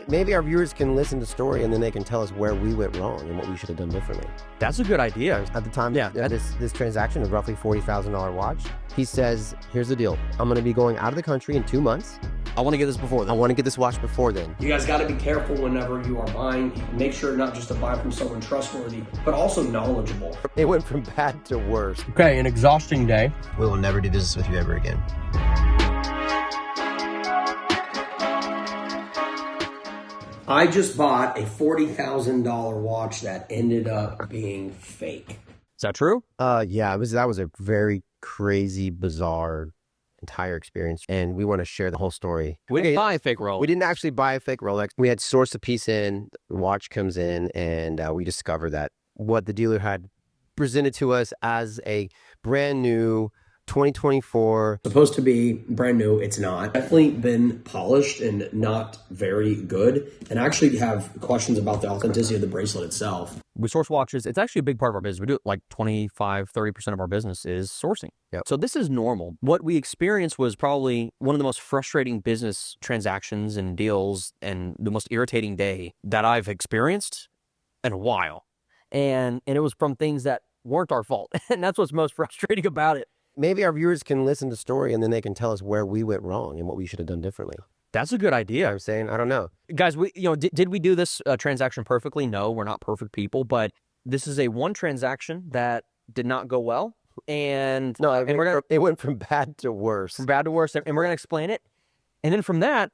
Maybe our viewers can listen to the story and then they can tell us where we went wrong and what we should have done differently. That's a good idea. At the time, yeah, this transaction of roughly $40,000 watch, he says, here's the deal. I'm going to be going out of the country in 2 months. I want to get this before then. I want to get this watch before then. You guys got to be careful whenever you are buying. Make sure not just to buy from someone trustworthy, but also knowledgeable. It went from bad to worse. Okay, an exhausting day. We will never do business with you ever again. I just bought a $40,000 watch that ended up being fake. Is that true? Yeah, that was a very crazy, bizarre entire experience, and we want to share the whole story. We didn't buy a fake Rolex. We didn't actually buy a fake Rolex. We had sourced a piece in, the watch comes in, and we discovered that what the dealer had presented to us as a brand new 2024. Supposed to be brand new. It's not. Definitely been polished and not very good. And I actually have questions about the authenticity of the bracelet itself. We source watches. It's actually a big part of our business. We do it like 25, 30% of our business is sourcing. Yep. So this is normal. What we experienced was probably one of the most frustrating business transactions and deals and the most irritating day that I've experienced in a while. And it was from things that weren't our fault. And that's what's most frustrating about it. Maybe our viewers can listen to the story and then they can tell us where we went wrong and what we should have done differently. That's a good idea. I'm saying, I don't know. Guys, did we do this transaction perfectly? No, we're not perfect people, but this is a one transaction that did not go well. And no, it went from bad to worse. From bad to worse. And we're going to explain it. And then from that,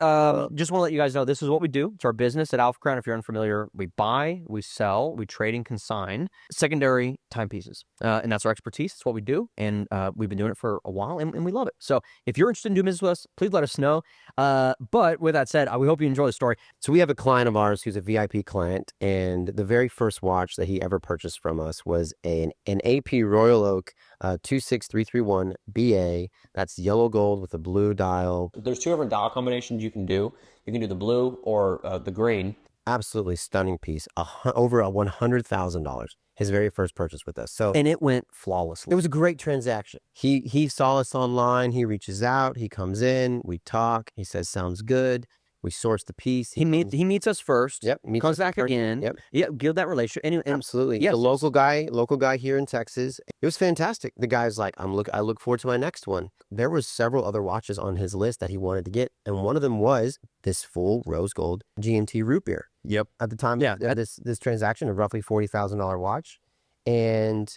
just want to let you guys know, this is what we do. It's our business at AlphaCrown. If you're unfamiliar, we buy, we sell, we trade and consign secondary timepieces. And that's our expertise. It's what we do. And we've been doing it for a while, and we love it. So if you're interested in doing business with us, please let us know. But with that said, we hope you enjoy the story. So we have a client of ours who's a VIP client, and the very first watch that he ever purchased from us was an AP Royal Oak 26331 BA. That's yellow gold with a blue dial. There's two different dial combinations you can do. You can do the blue or the green. Absolutely stunning piece. Over $100,000. His very first purchase with us. And it went flawlessly. It was a great transaction. He saw us online. He reaches out. He comes in. We talk. He says, sounds good. We source the piece. He meets us first. Yep. Comes back again. Yep. Yeah. Build that relationship. Absolutely. Yes. The local guy here in Texas. It was fantastic. The guy's like, I look forward to my next one. There was several other watches on his list that he wanted to get, and one of them was this full rose gold GMT root beer. Yep. At the time, yeah, this transaction of roughly $40,000 watch, and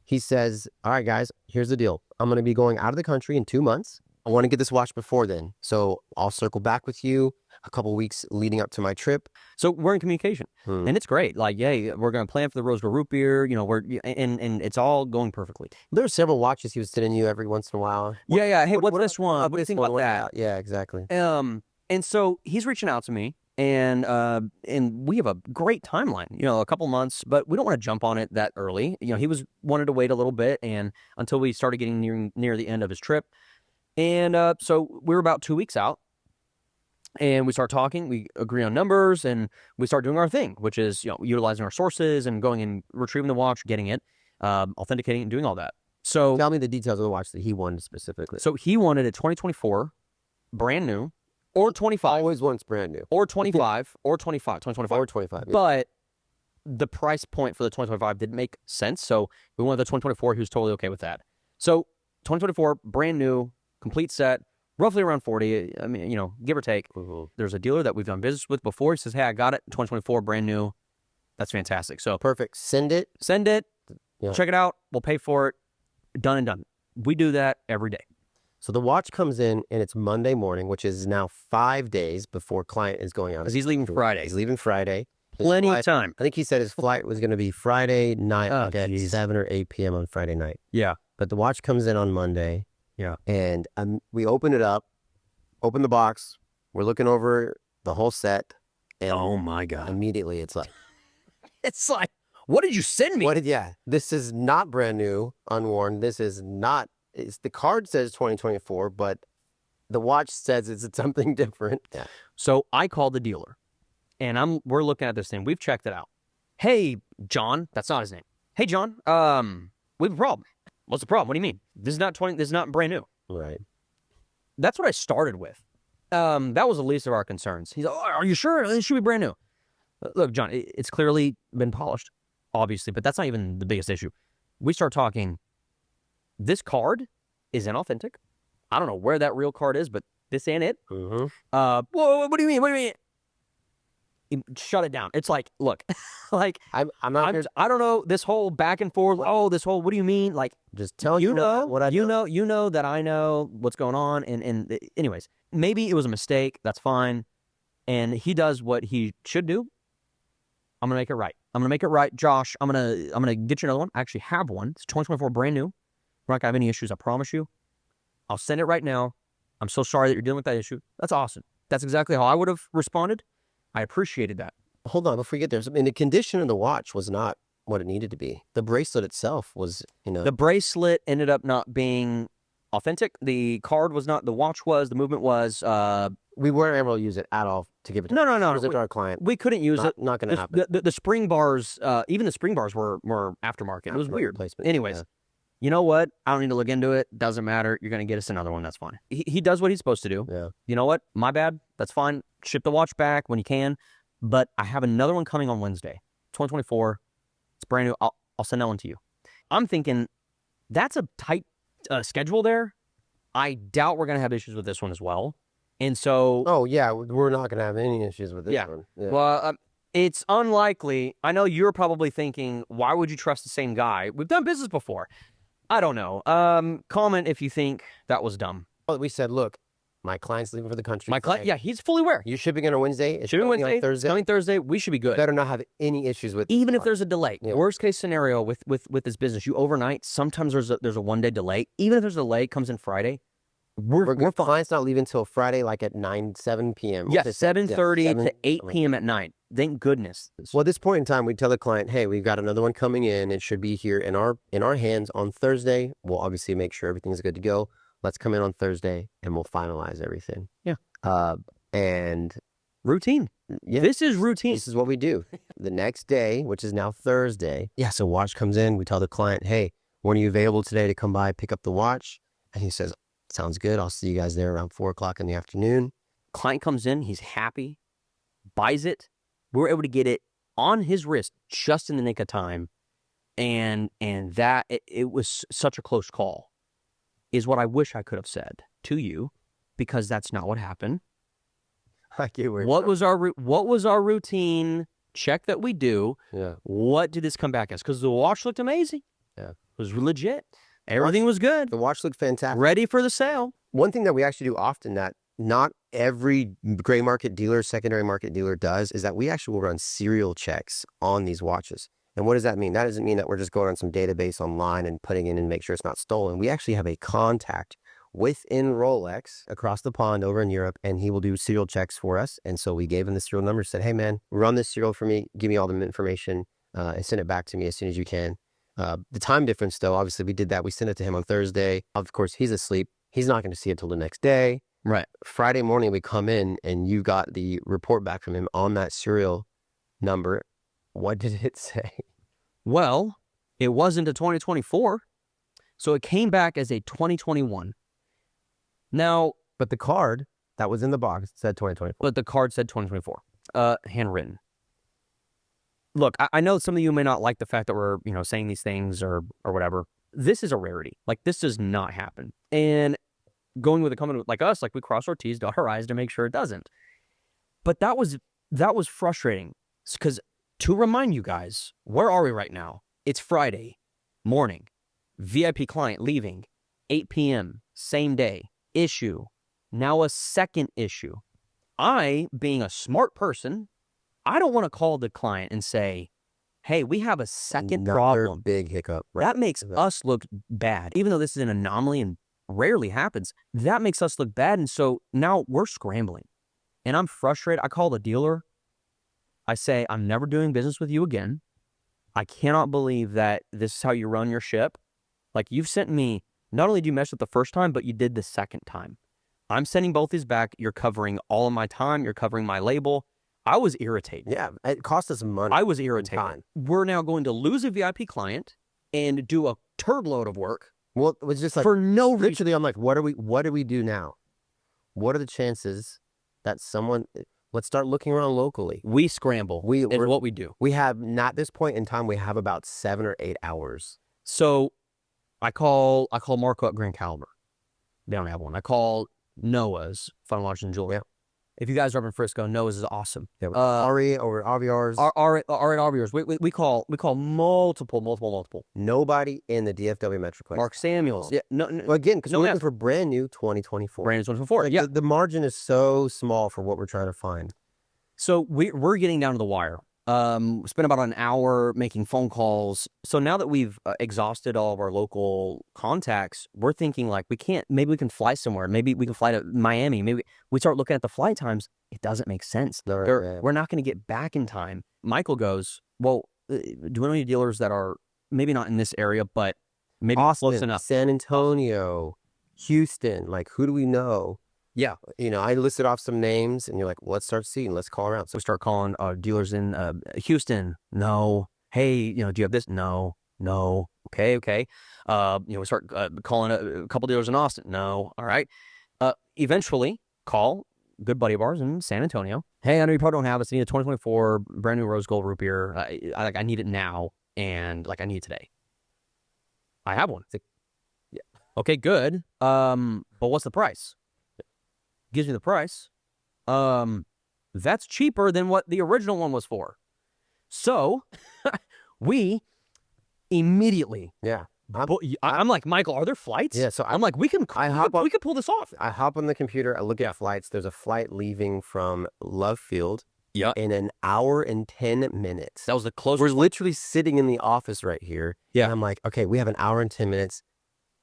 he says, "All right, guys, here's the deal. I'm going to be going out of the country in 2 months. I want to get this watch before then, so I'll circle back with you a couple weeks leading up to my trip." So we're in communication, and it's great. Like, yeah, we're going to plan for the rose gold root beer. And it's all going perfectly. There were several watches he was sending you every once in a while. Yeah. Hey, what's this one? What do you think about that? Yeah, exactly. And so he's reaching out to me, and we have a great timeline. A couple months, but we don't want to jump on it that early. He wanted to wait a little bit, and until we started getting near the end of his trip. And so we were about 2 weeks out, and we start talking. We agree on numbers, and we start doing our thing, which is utilizing our sources and going and retrieving the watch, getting it, authenticating it, and doing all that. So tell me the details of the watch that he wanted specifically. So he wanted a 2024, brand new, or 25. Always wants brand new. Or 25, or 25, 2025. Or 25. Yeah. But the price point for the 2025 didn't make sense, so we wanted the 2024. He was totally okay with that. So 2024, brand new, complete set, roughly around 40. I mean, give or take. Mm-hmm. There's a dealer that we've done business with before. He says, "Hey, I got it, 2024, brand new." That's fantastic. So perfect. Send it. Yeah. Check it out. We'll pay for it. Done and done. We do that every day. So the watch comes in, and it's Monday morning, which is now 5 days before client is going out. Because he's leaving Friday. He's leaving Friday. Plenty of time. I think he said his flight was going to be Friday night at 7 or 8 p.m. on Friday night. Yeah. But the watch comes in on Monday. Yeah. And we open it up, open the box. We're looking over the whole set. And oh, my God. Immediately, it's like, what did you send me? This is not brand new, unworn. This is not, the card says 2024, but the watch says it's something different. Yeah. So I called the dealer, and we're looking at this thing. We've checked it out. Hey, John. That's not his name. Hey, John. We have a problem. What's the problem? What do you mean? This is not brand new. Right. That's what I started with. That was the least of our concerns. He's like, oh, are you sure? It should be brand new. Look, John, it's clearly been polished, obviously, but that's not even the biggest issue. We start talking, this card is inauthentic. I don't know where that real card is, but this ain't it. Mm-hmm. Whoa, what do you mean? What do you mean? Shut it down. It's like, look, like I'm not. I don't know this whole back and forth. Oh, this whole. What do you mean? Like, just tell you know what I know. You know that I know what's going on. And anyways, maybe it was a mistake. That's fine. And he does what he should do. I'm gonna make it right. I'm gonna make it right, Josh. I'm gonna get you another one. I actually have one. It's 2024, brand new. We're not gonna have any issues. I promise you. I'll send it right now. I'm so sorry that you're dealing with that issue. That's awesome. That's exactly how I would have responded. I appreciated that. Hold on, before we get there, I mean, the condition of the watch was not what it needed to be. The bracelet itself was, The bracelet ended up not being authentic. The card was not. The watch was. The movement was. We weren't able to use it at all to give it. No. To our client. We couldn't use it. Not going to happen. The spring bars, even the spring bars were aftermarket. It was weird. Placement. Anyways, you know what? I don't need to look into it. Doesn't matter. You're going to get us another one. That's fine. He does what he's supposed to do. Yeah. You know what? My bad. That's fine. Ship the watch back when you can. But I have another one coming on Wednesday, 2024. It's brand new. I'll send that one to you. I'm thinking that's a tight schedule there. I doubt we're going to have issues with this one as well. And so... Oh, yeah. We're not going to have any issues with this one. Yeah. Well, it's unlikely. I know you're probably thinking, why would you trust the same guy? We've done business before. I don't know. Comment if you think that was dumb. Well, we said, look, my client's leaving for the country. My client, yeah, he's fully aware. You're shipping on a Wednesday. It's shipping Wednesday. On Thursday. Coming Thursday. We should be good. Better not have any issues with even if there's a delay. Yeah. Worst case scenario with this business, you overnight. Sometimes there's a 1 day delay. Even if there's a delay, comes in Friday. We're fine. Client's not leaving until Friday, like at 7 p.m. Yeah, 7:30 to 8 p.m. at night. Thank goodness. Well, at this point in time, we tell the client, hey, we've got another one coming in. It should be here in our hands on Thursday. We'll obviously make sure everything's good to go. Let's come in on Thursday and we'll finalize everything. Yeah. And routine. Yeah. This is routine. This is what we do. The next day, which is now Thursday. Yeah. So watch comes in. We tell the client, hey, when are you available today to come by, pick up the watch? And he says, sounds good. I'll see you guys there around 4:00 in the afternoon. Client comes in. He's happy, buys it. We were able to get it on his wrist just in the nick of time. And that it was such a close call is what I wish I could have said to you, because that's not what happened. I get where what was our routine check that we do? Yeah. What did this come back as? Because the watch looked amazing. Yeah. It was legit. Everything was good. The watch looked fantastic. Ready for the sale. One thing that we actually do often that not every gray market dealer, secondary market dealer does is that we actually will run serial checks on these watches. And what does that mean? That doesn't mean that we're just going on some database online and putting in and make sure it's not stolen. We actually have a contact within Rolex across the pond over in Europe, and he will do serial checks for us. And so we gave him the serial number, said, hey man, run this serial for me, give me all the information, and send it back to me as soon as you can. The time difference though, obviously we did that. We sent it to him on Thursday. Of course, he's asleep. He's not going to see it till the next day. Right. Friday morning, we come in and you got the report back from him on that serial number. What did it say? Well, it wasn't a 2024, so it came back as a 2021. Now, but the card that was in the box said 2024. But the card said 2024, handwritten. Look, I know some of you may not like the fact that we're, saying these things or whatever. This is a rarity. Like, this does not happen. And going with a company like us, like we cross our T's, dot our I's to make sure it doesn't. But that was frustrating because to remind you guys, where are we right now? It's Friday morning. VIP client leaving, 8 p.m., same day. Issue. Now a second issue. I, being a smart person, I don't want to call the client and say, hey, we have a second problem. Big hiccup. Right? That makes us look bad. Even though this is an anomaly and rarely happens, that makes us look bad. And so now we're scrambling. And I'm frustrated. I call the dealer. I say, I'm never doing business with you again. I cannot believe that this is how you run your ship. Like, you've sent me, not only did you mess up the first time, but you did the second time. I'm sending both these back. You're covering all of my time. You're covering my label. I was irritated. Yeah, it cost us money. I was irritated. We're now going to lose a VIP client and do a turd load of work. Well, it was just like, for no reason. Literally, I'm like, what do we do now? What are the chances that someone, let's start looking around locally. We scramble. We're what we do. We have, not this point in time, we have about 7 or 8 hours. So I call Marco at Grand Caliber. They don't have one. I call Noah's Fun Watch and Jewelry. Yeah. If you guys are up in Frisco, Noah's is awesome. Yeah, Ari over RVRs. Are at RVRs. We call multiple. Nobody in the DFW Metroplex. Mark Samuels. Yeah. No. Well, again, because no we're looking for brand new 2024. Brand new 2024. Yeah. The margin is so small for what we're trying to find. So we're getting down to the wire. Spent about an hour making phone calls. So now that we've exhausted all of our local contacts, we're thinking like maybe we can fly somewhere. Maybe we can fly to Miami. Maybe we start looking at the flight times. It doesn't make sense. We're not going to get back in time. Michael goes, well, do we know any dealers that are maybe not in this area, but maybe Austin, close enough? San Antonio, Houston, like who do we know? Yeah. I listed off some names and you're like, well, let's start seeing, let's call around. So we start calling dealers in Houston. No. Hey, do you have this? No. Okay. We start calling a couple dealers in Austin. No. All right. Eventually call good buddy of ours in San Antonio. Hey, I know you probably don't have this. I need a 2024 brand new rose gold root beer. I need it now. And I need it today. I have one. Yeah. Okay, good. But what's the price? Gives me the price. That's cheaper than what the original one was for. So we immediately. Yeah. I'm like, Michael, are there flights? Yeah. So I'm like, we could pull this off. I hop on the computer. I look at flights. There's a flight leaving from Love Field. Yeah. In an hour and 10 minutes. That was the closest. We're literally sitting in the office right here. Yeah. And I'm like, okay, we have an hour and 10 minutes.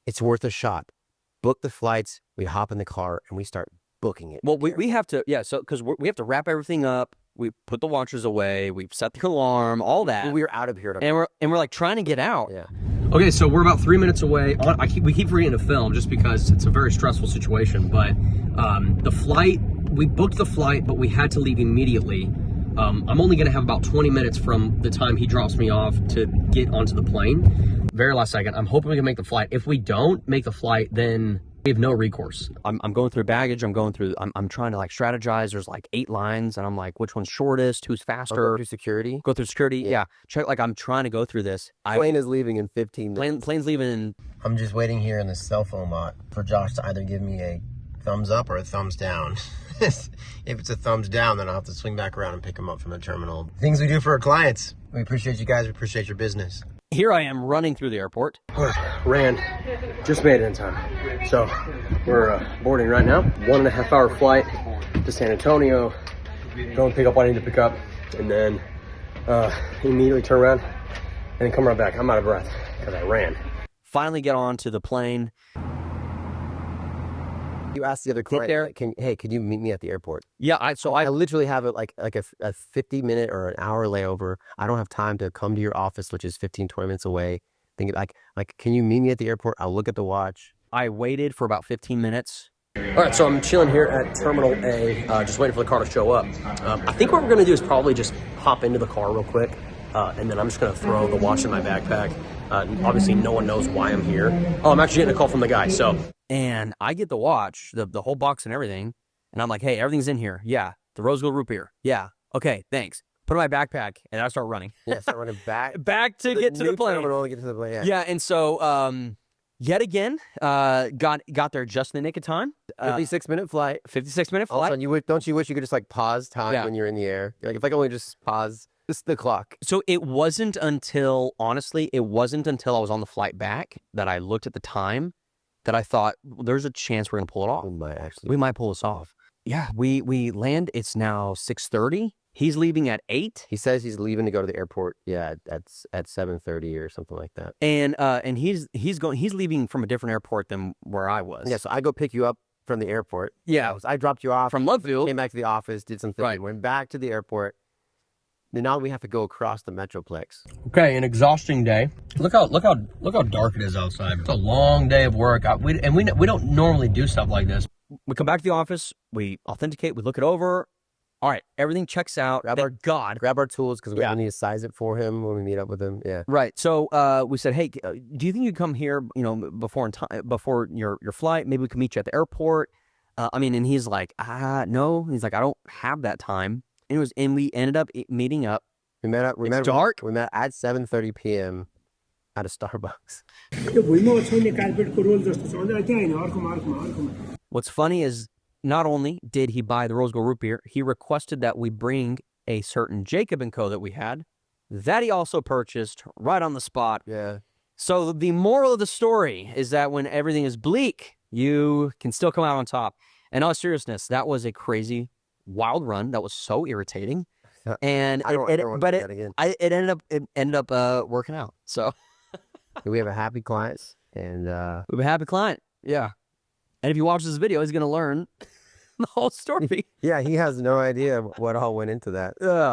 It's worth a shot. Book the flights. We hop in the car and we start booking it. Well, we have to, so because we have to wrap everything up. We put the watches away. We've set the alarm, all that. We're out of here. And we're like trying to get out. Yeah. Okay, so we're about 3 minutes away. We keep forgetting to film just because it's a very stressful situation. But the flight, we booked the flight, but we had to leave immediately. I'm only going to have about 20 minutes from the time he drops me off to get onto the plane. Very last second. I'm hoping we can make the flight. If we don't make the flight, then we have no recourse. I'm going through baggage. I'm trying to strategize. There's 8 lines, and I'm like, which one's shortest? Who's faster? Go through security. Yeah. Check. I'm trying to go through this. Plane is leaving in 15 minutes. Plane's leaving in. I'm just waiting here in the cell phone lot for Josh to either give me a thumbs up or a thumbs down. If it's a thumbs down, then I'll have to swing back around and pick him up from the terminal. Things we do for our clients. We appreciate you guys. We appreciate your business. Here I am running through the airport. Ran, just made it in time. So we're boarding right now. 1.5 hour flight to San Antonio. Go and pick up what I need to pick up, and then immediately turn around and then come right back. I'm out of breath because I ran. Finally get onto the plane. You asked the other client, can you meet me at the airport? Yeah, I literally have it like a 50-minute or an hour layover. I don't have time to come to your office, which is 15, 20 minutes away. Think like, can you meet me at the airport? I'll look at the watch. I waited for about 15 minutes. All right, so I'm chilling here at Terminal A, just waiting for the car to show up. I think what we're gonna do is probably just hop into the car real quick, and then I'm just gonna throw the watch in my backpack. Obviously, no one knows why I'm here. Oh, I'm actually getting a call from the guy, so. And I get the watch, the whole box and everything, and I'm like, hey, everything's in here. Yeah. The rose gold root beer. Yeah. Okay, thanks. Put it in my backpack, and I start running. Yeah, start running back. Back to get to the plane. Get to the plane, yeah. Yeah, and so yet again, got there just in the nick of time. 56-minute flight. 56-minute flight. Also, don't you wish you could just pause time when you're in the air? If I could only just pause the clock. So it wasn't until I was on the flight back that I looked at the time that I thought, well, there's a chance we're going to pull it off. We might pull this off. Yeah, we land. It's now 6:30. He's leaving at 8. He says he's leaving to go to the airport. Yeah, at 7:30 or something like that. And he's leaving from a different airport than where I was. Yeah, so I go pick you up from the airport. Yeah, I dropped you off from Lovefield. Came back to the office, did some things. Right. Went back to the airport. Then now we have to go across the Metroplex. Okay, an exhausting day. Look how dark it is outside. It's a long day of work. We don't normally do stuff like this. We come back to the office. We authenticate. We look it over. All right, everything checks out. Grab our tools because we need to size it for him when we meet up with him. Yeah. Right. So we said, hey, do you think you'd come here? Before your flight? Maybe we can meet you at the airport. And he's like, no. He's like, I don't have that time. And we ended up meeting up. It's dark. We met at 7:30 p.m. at a Starbucks. What's funny is not only did he buy the rose gold root beer, he requested that we bring a certain Jacob & Co. that we had, that he also purchased right on the spot. Yeah. So the moral of the story is that when everything is bleak, you can still come out on top. In all seriousness, that was a crazy, wild run. That was so irritating. And it ended up working out. So we have a happy client, and we have a happy client. Yeah. And if you watch this video, he's going to learn the whole story. Yeah, he has no idea what all went into that.